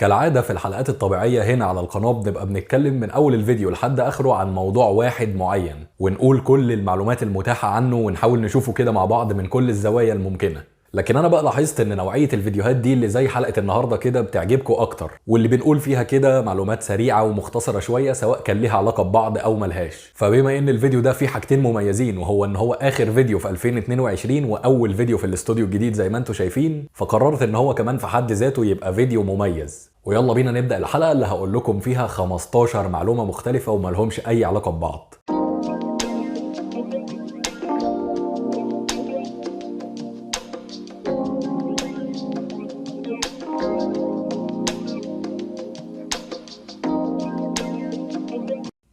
كالعادة في الحلقات الطبيعية هنا على القناة بنبقى بنتكلم من أول الفيديو لحد آخره عن موضوع واحد معين، ونقول كل المعلومات المتاحة عنه ونحاول نشوفه كده مع بعض من كل الزوايا الممكنة. لكن أنا بقى لاحظت إن نوعية الفيديوهات دي اللي زي حلقة النهاردة كده بتعجبكم أكتر، واللي بنقول فيها كده معلومات سريعة ومختصرة شوية سواء كان ليها علاقة ببعض أو ملهاش. فبما إن الفيديو ده فيه حاجتين مميزين، وهو إن هو آخر فيديو في 2022 وأول فيديو في الاستوديو الجديد زي ما انتم شايفين، فقررت إن هو كمان في حد ذاته يبقى فيديو مميز. ويلا بينا نبدأ الحلقة اللي هقول لكم فيها 15 معلومة مختلفة وملهمش أي علاقة ببعض.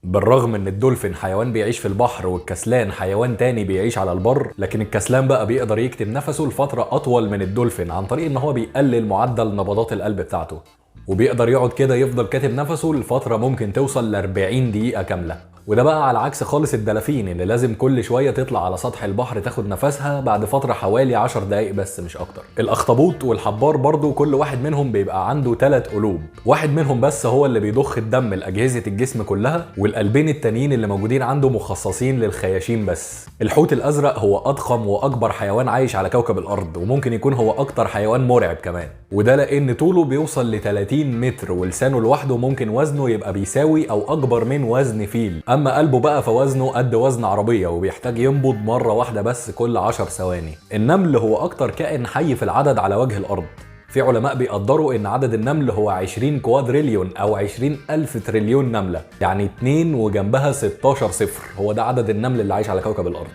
بالرغم ان الدولفين حيوان بيعيش في البحر والكسلان حيوان تاني بيعيش على البر، لكن الكسلان بقى بيقدر يكتم نفسه لفترة اطول من الدولفين عن طريق ان هو بيقلل معدل نبضات القلب بتاعته، وبيقدر يقعد كده يفضل كاتم نفسه لفترة ممكن توصل ل 40 دقيقة كاملة. وده بقى على عكس خالص الدلافين اللي لازم كل شوية تطلع على سطح البحر تاخد نفسها بعد فترة حوالي 10 دقايق بس مش اكتر. الاخطبوط والحبار برضو كل واحد منهم بيبقى عنده 3 قلوب، واحد منهم بس هو اللي بيضخ الدم لأجهزة الجسم كلها، والقلبين التانيين اللي موجودين عنده مخصصين للخياشيم بس. الحوت الازرق هو اضخم واكبر حيوان عايش على كوكب الارض، وممكن يكون هو اكتر حيوان مرعب كمان، وده لان طوله بيوصل ل 30 متر ولسانه لوحده ممكن وزنه يبقى بيساوي او اكبر من وزن فيل. اما قلبه بقى فوزنه قد وزن عربية وبيحتاج ينبض مرة واحدة بس كل 10 ثواني. النمل هو اكتر كائن حي في العدد على وجه الارض. في علماء بيقدروا ان عدد النمل هو 20 كوادريليون او 20,000 تريليون نملة، يعني 2 وجنبها 16 صفر، هو ده عدد النمل اللي عايش على كوكب الارض.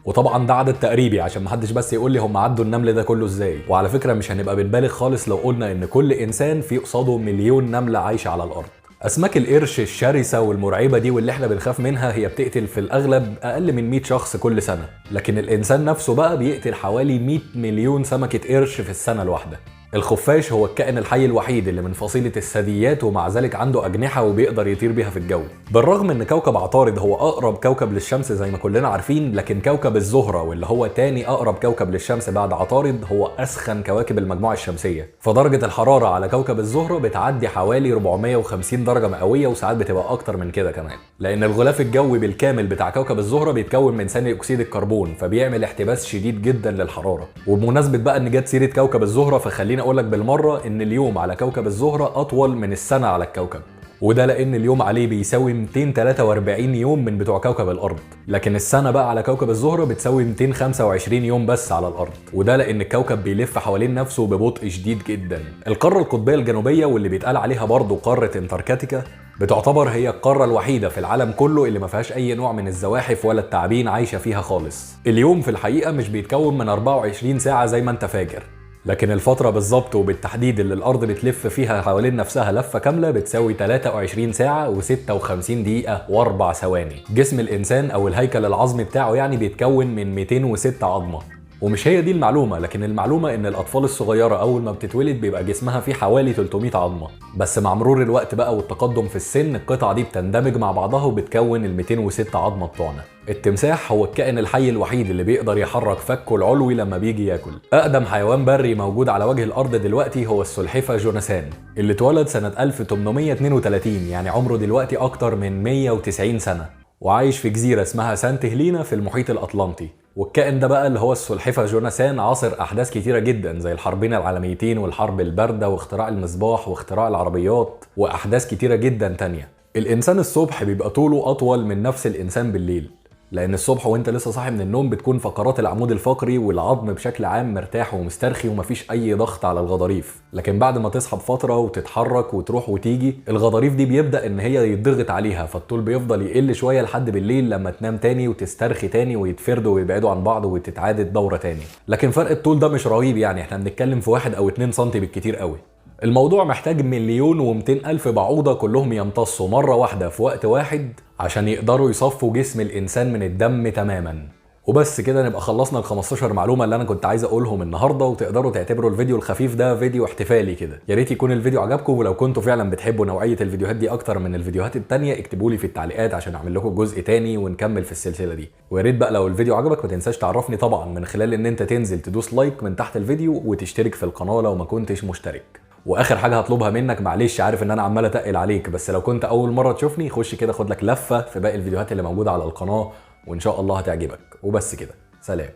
وطبعا ده عدد تقريبي عشان محدش بس يقول لي هم عدوا النمل ده كله ازاي. وعلى فكرة مش هنبقى بنبالغ خالص لو قلنا ان كل انسان في قصاده مليون نملة عايشة على الارض. اسماك القرش الشرسة والمرعبة دي واللي احنا بنخاف منها هي بتقتل في الاغلب اقل من 100 شخص كل سنة، لكن الانسان نفسه بقى بيقتل حوالي 100 مليون سمكة قرش في السنة الواحدة. الخفاش هو الكائن الحي الوحيد اللي من فصيلة الثدييات ومع ذلك عنده أجنحة وبيقدر يطير بيها في الجو. بالرغم ان كوكب عطارد هو أقرب كوكب للشمس زي ما كلنا عارفين، لكن كوكب الزهرة واللي هو تاني أقرب كوكب للشمس بعد عطارد هو أسخن كواكب المجموعة الشمسية. فدرجة الحرارة على كوكب الزهرة بتعدي حوالي 450 درجة مئوية وساعات بتبقى أكتر من كده كمان، لأن الغلاف الجوي بالكامل بتاع كوكب الزهرة بيتكون من ثاني أكسيد الكربون، فبيعمل احتباس شديد جدا للحرارة. وبمناسبة بقى ان جت سيرة كوكب الزهرة فخليني أقولك بالمرة ان اليوم على كوكب الزهرة اطول من السنة على الكوكب، وده لان اليوم عليه بيساوي 243 يوم من بتوع كوكب الارض، لكن السنة بقى على كوكب الزهرة بتساوي 225 يوم بس على الارض، وده لان الكوكب بيلف حوالين نفسه ببطء شديد جدا. القارة القطبية الجنوبية واللي بيتقال عليها برضو قارة انتاركتيكا بتعتبر هي القارة الوحيدة في العالم كله اللي ما فيهاش اي نوع من الزواحف ولا التعابين عايشة فيها خالص. اليوم في الحقيقة مش بيتكون من 24 ساعة زي ما انت فاكر، لكن الفترة بالظبط وبالتحديد اللي الأرض بتلف فيها حوالين نفسها لفة كاملة بتساوي 23 ساعة و56 دقيقة و4 ثواني. جسم الإنسان أو الهيكل العظمي بتاعه يعني بيتكون من 206 عظمة. ومش هي دي المعلومة، لكن المعلومة ان الاطفال الصغيرة اول ما بتتولد بيبقى جسمها فيه حوالي 300 عظمة، بس مع مرور الوقت بقى والتقدم في السن القطعة دي بتندمج مع بعضها وبتكون ال 206 عظمة بتوعنا. التمساح هو الكائن الحي الوحيد اللي بيقدر يحرك فكه العلوي لما بيجي ياكل. اقدم حيوان بري موجود على وجه الارض دلوقتي هو السلحفة جوناثان اللي اتولد سنة 1832، يعني عمره دلوقتي اكتر من 190 سنة، وعايش في جزيرة اسمها سانت هيلينا في المحيط الأطلنطي. والكائن ده بقى اللي هو السلحفة جوناثان عاصر أحداث كتيرة جدا زي الحربين العالميتين والحرب الباردة واختراع المصباح واختراع العربيات وأحداث كتيرة جدا تانية. الإنسان الصبح بيبقى طوله أطول من نفس الإنسان بالليل، لأن الصبح وانت لسه صاحي من النوم بتكون فقرات العمود الفقري والعظم بشكل عام مرتاح ومسترخي ومفيش أي ضغط على الغضاريف، لكن بعد ما تصحى بفترة وتتحرك وتروح وتيجي الغضاريف دي بيبدأ إن هي يتضغط عليها، فالطول بيفضل يقل شوية لحد بالليل لما تنام تاني وتسترخي تاني ويتفردوا ويبعدوا عن بعض وتتعاد الدورة تاني. لكن فرق الطول ده مش رهيب، يعني احنا بنتكلم في 1 أو 2 سم بالكتير قوي. الموضوع محتاج 1,200,000 بعوضة كلهم يمتصوا مرة واحدة في وقت واحد عشان يقدروا يصفوا جسم الإنسان من الدم تماما. وبس كده نبقى خلصنا ال 15 معلومة اللي أنا كنت عايز أقولهم النهاردة، وتقدروا تعتبروا الفيديو الخفيف ده فيديو احتفالي كده. يا ريت يكون الفيديو عجبكم، ولو كنتوا فعلا بتحبوا نوعية الفيديوهات دي أكتر من الفيديوهات التانية اكتبوا لي في التعليقات عشان أعمل لكم جزء تاني ونكمل في السلسلة دي. ويا ريت بقى لو الفيديو عجبك ما تنساش تعرفني طبعا من خلال إن أنت تنزل تدوس لايك من تحت الفيديو وتشترك في القناة لو ما كنتش مشترك. واخر حاجه هطلبها منك، معلش عارف ان انا عمال اتقل عليك، بس لو كنت اول مره تشوفني خش كده خد لك لفه في باقي الفيديوهات اللي موجوده على القناه، وان شاء الله هتعجبك. وبس كده، سلام.